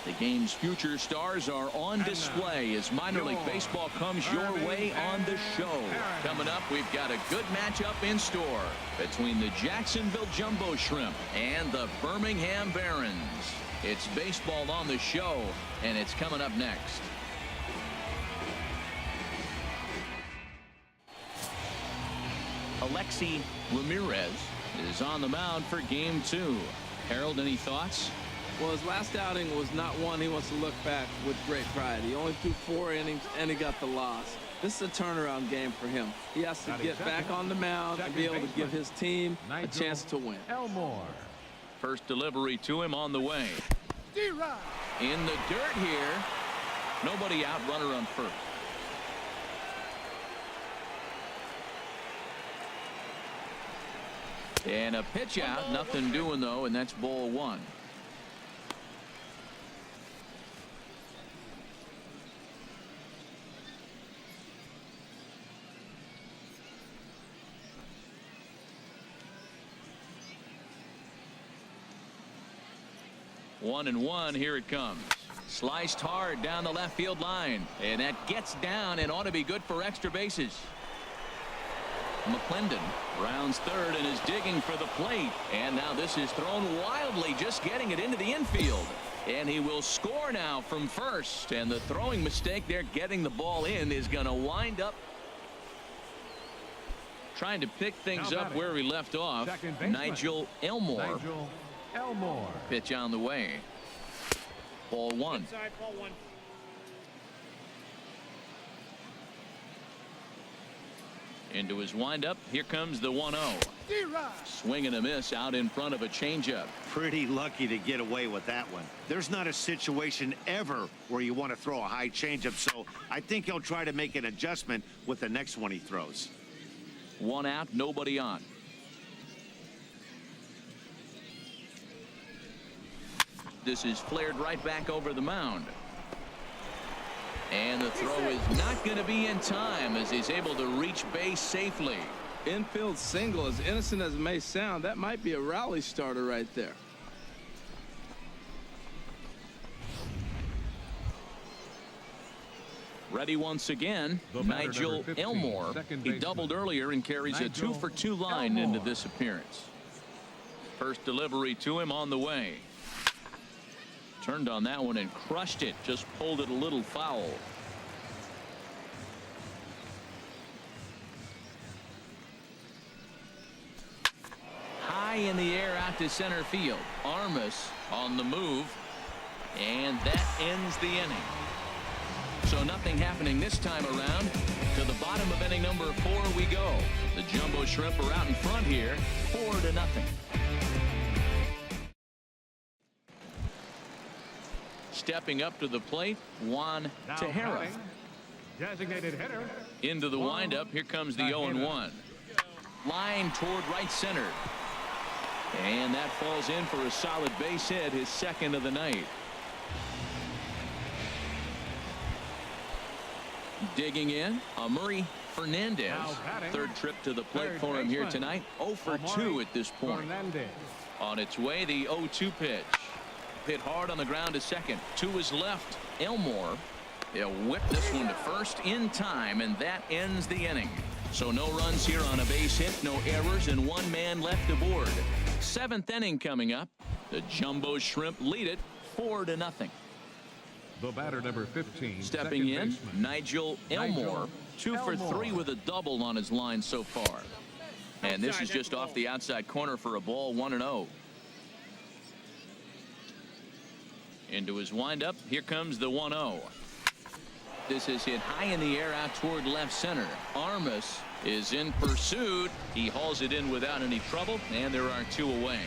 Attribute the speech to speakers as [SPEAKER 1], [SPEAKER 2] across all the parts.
[SPEAKER 1] The game's future stars are on display as minor league baseball comes your way on the show. Coming up, we've got a good matchup in store between the Jacksonville Jumbo Shrimp and the Birmingham Barons. It's baseball on the show, and it's coming up next. Alexi Ramirez is on the mound for game 2. Harold, any thoughts?
[SPEAKER 2] Well, his last outing was not one he wants to look back with great pride. He only threw 4 innings, and he got the loss. This is a turnaround game for him. He has to get back on the mound and be able to give his team a chance to win.
[SPEAKER 3] Elmore.
[SPEAKER 1] First delivery to him on the way. In the dirt here. Nobody out, runner on first. And a pitch out, nothing doing though, and that's ball 1. One and one, here it comes. Sliced hard down the left field line, and that gets down and ought to be good for extra bases. McClendon rounds third and is digging for the plate, and now this is thrown wildly, just getting it into the infield, and he will score now from first. And the throwing mistake there, getting the ball in, is going to wind up trying to pick things up where he left off. Nigel Elmore. Pitch on the way. Ball 1.
[SPEAKER 4] Inside, ball 1.
[SPEAKER 1] Into his windup. Here comes the 1-0. Swing and a miss out in front of a changeup.
[SPEAKER 5] Pretty lucky to get away with that one. There's not a situation ever where you want to throw a high changeup, so I think he'll try to make an adjustment with the next one he throws.
[SPEAKER 1] 1 out, nobody on. This is flared right back over the mound. And the throw is not going to be in time as he's able to reach base safely.
[SPEAKER 2] Infield single, as innocent as it may sound, that might be a rally starter right there.
[SPEAKER 1] Ready once again, Nigel Elmore. He doubled earlier and carries a 2-for-2 line into this appearance. First delivery to him on the way. Turned on that one and crushed it. Just pulled it a little foul. High in the air out to center field. Armas on the move. And that ends the inning. So nothing happening this time around. To the bottom of inning number 4 we go. The Jumbo Shrimp are out in front here, 4-0. Stepping up to the plate, Juan Tejera.
[SPEAKER 3] Designated hitter.
[SPEAKER 1] Into the windup. Here comes the 0-1. Line toward right center. And that falls in for a solid base hit, his second of the night. Digging in, Murray Fernandez. Third trip to the plate for him here tonight. 0-for-2 at this point. On its way, the 0-2 pitch. Hit hard on the ground to second. To his left, Elmore. They'll whip this one to first in time, and that ends the inning. So no runs here on a base hit, no errors, and 1 man left aboard. 7th inning coming up. The Jumbo Shrimp lead it 4-0.
[SPEAKER 3] The batter, number 15.
[SPEAKER 1] Stepping in, Nigel Elmore. 2 for 3 with a double on his line so far. And this is just off the outside corner for a ball, 1-0. Into his windup. Here comes the 1-0. This is hit high in the air out toward left center. Armas is in pursuit. He hauls it in without any trouble, and there are 2 away.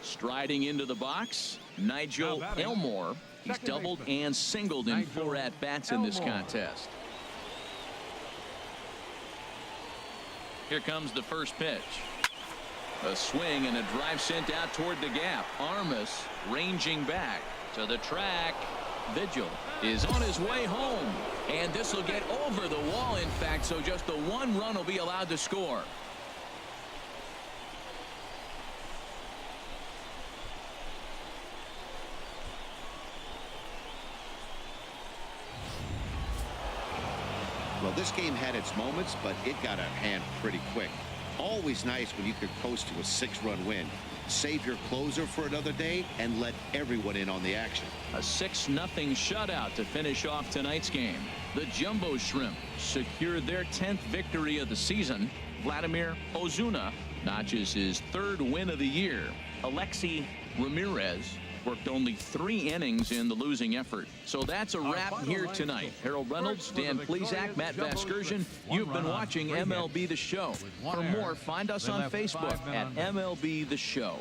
[SPEAKER 1] Striding into the box, Nigel Elmore. He's doubled and singled in 4 at-bats in this contest. Here comes the first pitch. A swing and a drive sent out toward the gap. Armas ranging back to the track. Vigil is on his way home, and this will get over the wall, in fact, so just the 1 run will be allowed to score.
[SPEAKER 5] Well, this game had its moments, but it got out of hand pretty quick. Always nice when you could coast to a 6-run win. Save your closer for another day and let everyone in on the action.
[SPEAKER 1] A 6-0 shutout to finish off tonight's game. The Jumbo Shrimp secured their 10th victory of the season. Vladimir Ozuna notches his 3rd win of the year. Alexi Ramirez worked only 3 innings in the losing effort. So that's a wrap here tonight. Harold Reynolds, Dan Plesac, Matt Vasgersian. You've been watching MLB The Show. For more, find us on Facebook at MLB The Show.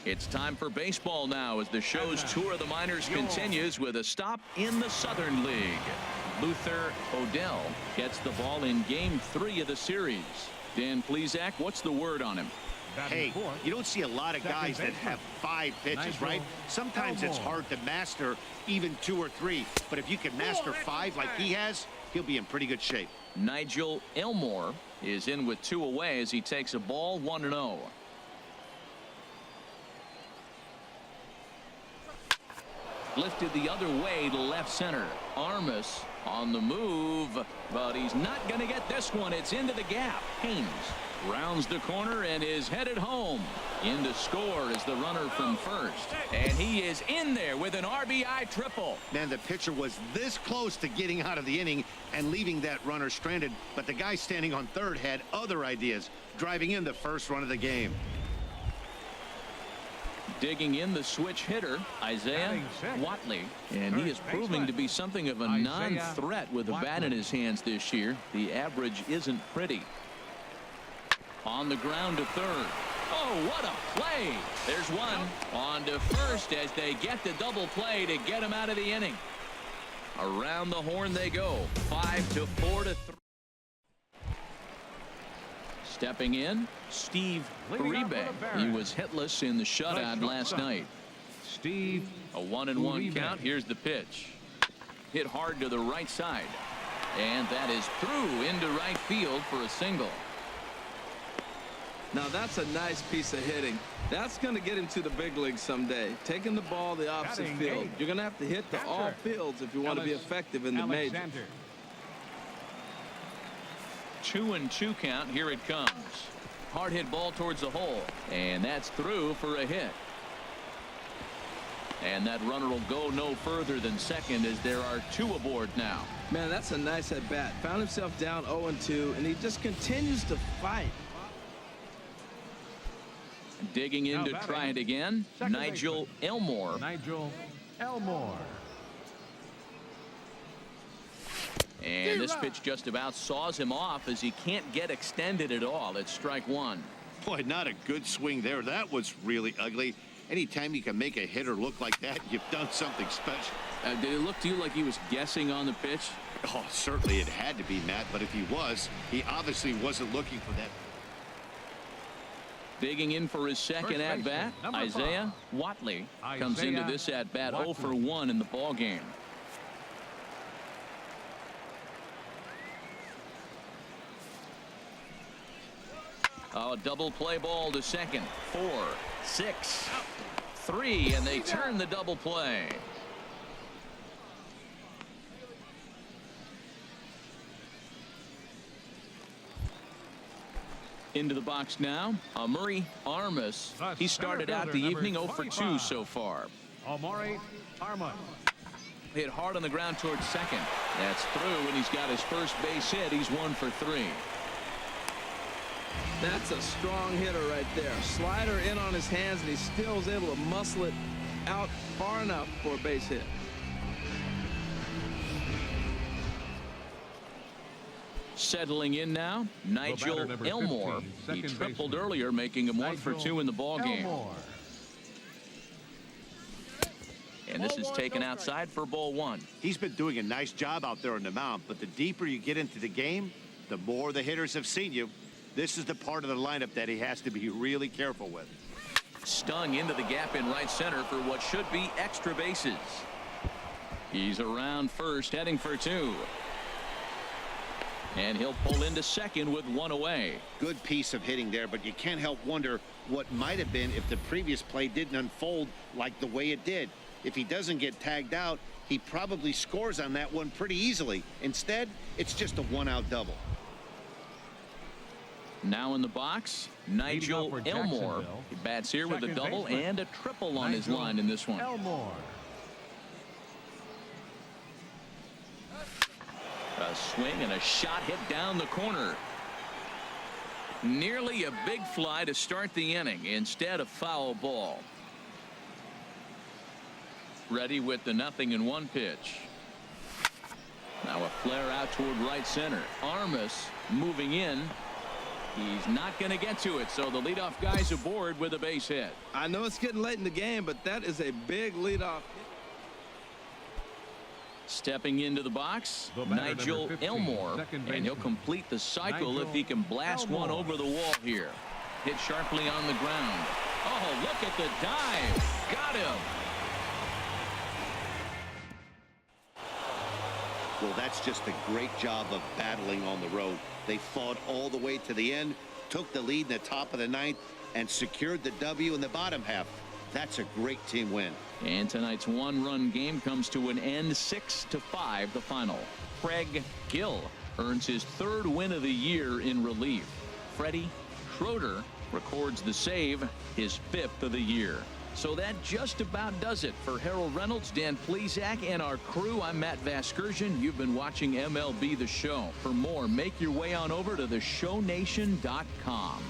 [SPEAKER 1] It's time for baseball now as the show's tour of the minors continues with a stop in the Southern League. Luther Odell gets the ball in Game 3 of the series. Dan Plesac, what's the word on him?
[SPEAKER 5] Hey, you don't see a lot of guys that have 5 pitches, right? Sometimes it's hard to master even 2 or 3. But if you can master 5 like he has, he'll be in pretty good shape.
[SPEAKER 1] Nigel Elmore is in with 2 away as he takes a ball 1-0. Lifted the other way to left center. Armas on the move, but he's not going to get this one. It's into the gap. Haynes rounds the corner and is headed home. In to score is the runner from first. And he is in there with an RBI triple.
[SPEAKER 5] Man, the pitcher was this close to getting out of the inning and leaving that runner stranded. But the guy standing on third had other ideas, driving in the first run of the game.
[SPEAKER 1] Digging in the switch hitter, Isaiah Watley. And he is proving to be something of a non-threat with a bat in his hands this year. The average isn't pretty. On the ground to third. Oh, what a play. There's one. On to first as they get the double play to get him out of the inning. Around the horn they go. 5-4-3. Stepping in, Steve Uribe. He was hitless in the shutout last night.
[SPEAKER 3] Steve.
[SPEAKER 1] A 1-1 count. Here's the pitch. Hit hard to the right side. And that is through into right field for a single.
[SPEAKER 2] Now that's a nice piece of hitting. That's going to get him to the big leagues someday. Taking the ball the opposite field. You're going to have to hit to all fields if you want to be effective in the majors.
[SPEAKER 1] 2-2 count. Here it comes. Hard hit ball towards the hole. And that's through for a hit. And that runner will go no further than second as there are 2 aboard now.
[SPEAKER 2] Man, that's a nice at bat. Found himself down 0-2 and he just continues to fight.
[SPEAKER 1] Digging in to try it again, Nigel Elmore.
[SPEAKER 3] Nigel Elmore.
[SPEAKER 1] And this pitch just about saws him off as he can't get extended at all. It's strike 1.
[SPEAKER 5] Boy, not a good swing there. That was really ugly. Anytime you can make a hitter look like that, you've done something special.
[SPEAKER 1] Did it look to you like he was guessing on the pitch?
[SPEAKER 5] Oh, certainly it had to be, Matt, but if he was, he obviously wasn't looking for that.
[SPEAKER 1] Digging in for his second at-bat, Isaiah Watley comes into this at-bat 0 for 1 in the ball game. A double play ball to second. 4, 6, 3, and they turn the double play. Into the box now, Murray Armas. He started out the evening 0 for 2 so far.
[SPEAKER 3] Elmore Armas.
[SPEAKER 1] Hit hard on the ground towards second. That's through, and he's got his first base hit. He's 1 for 3.
[SPEAKER 2] That's a strong hitter right there. Slider in on his hands, and he still is able to muscle it out far enough for a base hit.
[SPEAKER 1] Settling in now, Nigel Elmore. He tripled earlier, making him 1 for 2 in the ball game. And this is taken outside for ball 1.
[SPEAKER 5] He's been doing a nice job out there on the mound, but the deeper you get into the game, the more the hitters have seen you. This is the part of the lineup that he has to be really careful with.
[SPEAKER 1] Stung into the gap in right center for what should be extra bases. He's around first, heading for 2. And he'll pull into second with 1 away.
[SPEAKER 5] Good piece of hitting there, but you can't help wonder what might have been if the previous play didn't unfold like the way it did. If he doesn't get tagged out, he probably scores on that one pretty easily. Instead, it's just a one-out double.
[SPEAKER 1] Now in the box, Nigel Elmore. He bats here with a double and a triple on his line in this one.
[SPEAKER 3] Elmore.
[SPEAKER 1] A swing and a shot hit down the corner. Nearly a big fly to start the inning. Instead, a foul ball. Ready with the 0-1 pitch. Now a flare out toward right center. Armas moving in. He's not going to get to it, so the leadoff guy's aboard with a base hit.
[SPEAKER 2] I know it's getting late in the game, but that is a big leadoff.
[SPEAKER 1] Stepping into the box, Nigel
[SPEAKER 3] 15,
[SPEAKER 1] Elmore, and he'll complete the cycle
[SPEAKER 3] Nigel
[SPEAKER 1] if he can blast
[SPEAKER 3] Elmore.
[SPEAKER 1] one over the wall here. Hit sharply on the ground. Oh, look at the dive. Got him.
[SPEAKER 5] Well, that's just a great job of battling on the road. They fought all the way to the end, took the lead in the top of the ninth, and secured the W in the bottom half. That's a great team win.
[SPEAKER 1] And tonight's one-run game comes to an end, 6-5, the final. Craig Gill earns his 3rd win of the year in relief. Freddie Schroeder records the save, his 5th of the year. So that just about does it for Harold Reynolds, Dan Plesac, and our crew. I'm Matt Vasgersian. You've been watching MLB The Show. For more, make your way on over to theshownation.com.